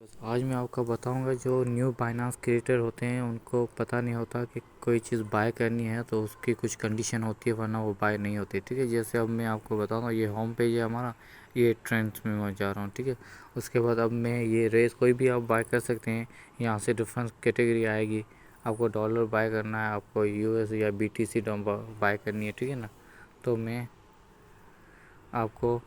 आज मैं आपको बताऊंगा जो न्यू बाइनांस क्रिएटर होते हैं उनको पता नहीं होता कि कोई चीज़ बाय करनी है तो उसकी कुछ कंडीशन होती है, वरना वो बाय नहीं होती। ठीक है, जैसे अब मैं आपको बताऊंगा, ये होम पेज है हमारा, ये ट्रेंड्स में मैं जा रहा हूँ। ठीक है, उसके बाद अब मैं ये रेस कोई भी आप बाय कर सकते हैं। यहाँ से डिफरेंट कैटेगरी आएगी। आपको डॉलर बाय करना है, आपको यूएस या बीटीसी बाय करनी है। ठीक है ना, तो मैं आपको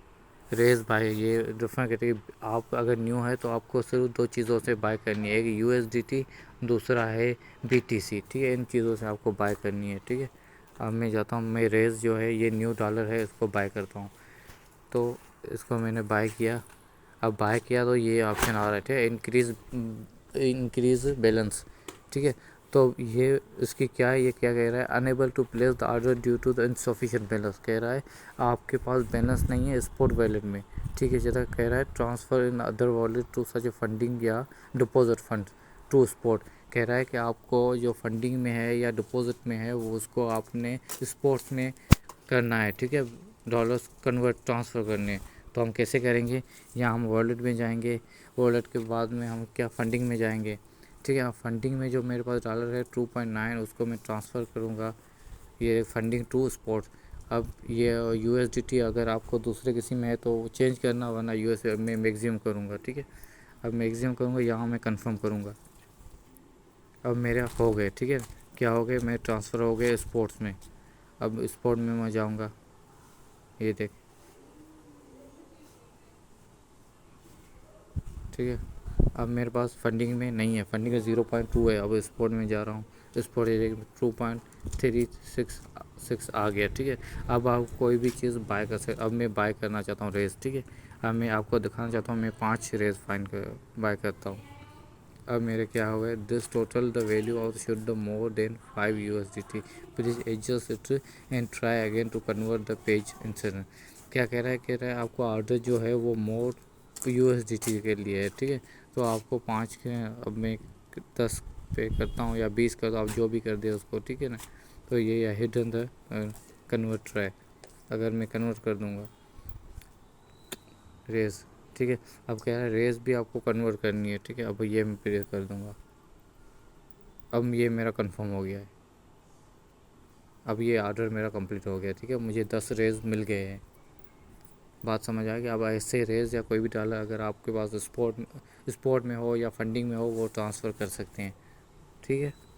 रेस बाय ये डिफरेंट कैटेगरी, आप अगर न्यू है तो आपको सिर्फ दो चीज़ों से बाय करनी है, एक यूएसडीटी, दूसरा है बीटीसी। ठीक है, इन चीज़ों से आपको बाय करनी है। ठीक है, अब मैं जाता हूँ, मैं रेस जो है ये न्यू डॉलर है, इसको बाय करता हूँ। तो इसको मैंने बाय किया। अब बाय किया तो ये ऑप्शन आ रहा है, ठीक है, इंक्रीज बैलेंस। ठीक है, तो ये इसकी क्या है, ये क्या कह रहा है, unable to place the order due to the insufficient balance. कह रहा है आपके पास बैलेंस नहीं है स्पॉट वॉलेट में। ठीक है, जैसा कह रहा है transfer in other wallet to such funding या डिपॉजिट फंड टू स्पॉट। कह रहा है कि आपको जो फंडिंग में है या डिपॉजिट में है वो उसको आपने स्पॉट्स में करना है। ठीक है, डॉलर्स कन्वर्ट ट्रांसफ़र करने। तो हम कैसे करेंगे, यहाँ हम वॉलेट में जाएंगे, वॉलेट के बाद में हम क्या फंडिंग में जाएंगे। ठीक है, फंडिंग में जो मेरे पास डॉलर है 2.9, उसको मैं ट्रांसफ़र करूँगा ये फंडिंग टू स्पॉट। अब ये यूएसडीटी अगर आपको दूसरे किसी में है तो चेंज करना, वरना यूएस में मैक्सिमम करूँगा। ठीक है, अब मैक्सिमम करूँगा, यहाँ मैं कंफर्म करूँगा। अब मेरे हो गए। ठीक है, क्या हो गए, मैं ट्रांसफ़र हो गए स्पोर्ट्स में। अब स्पोर्ट में मैं जाऊँगा, ये देख। ठीक है, अब मेरे पास फंडिंग में नहीं है, फंडिंग का 0.2 है। अब स्पोर्ट में जा रहा हूँ, स्पोर्ट 2.366 आ गया। ठीक है, अब आप कोई भी चीज़ बाय कर सकते। अब मैं बाय करना चाहता हूँ रेस। ठीक है, अब मैं आपको दिखाना चाहता हूँ, मैं 5 रेस फाइन कर बाय करता हूँ। अब मेरे क्या हो गए, this total the value of should the more than 5 USDT, please adjust it and try again to convert the page incident. क्या कह रहा है, कह रहा है आपको ऑर्डर जो है वो मोर USDT के लिए है। ठीक है, तो आपको 5 के, अब मैं 10 पे करता हूँ या 20 करता हूँ, आप जो भी कर दे उसको। ठीक है ना, तो ये हिडन द कन्वर्ट ट्राई, अगर मैं कन्वर्ट कर दूँगा रेस। ठीक है, अब कह रहा है रेस भी आपको कन्वर्ट करनी है। ठीक है, अब ये मैं प्ले कर दूँगा। अब ये मेरा कंफर्म हो गया है, अब ये ऑर्डर मेरा कंप्लीट हो गया। ठीक है, मुझे 10 रेज मिल गए हैं। बात समझ आ गई। अब ऐसे रेज या कोई भी डॉलर अगर आपके पास स्पॉट में हो या फंडिंग में हो, वो ट्रांसफ़र कर सकते हैं। ठीक है।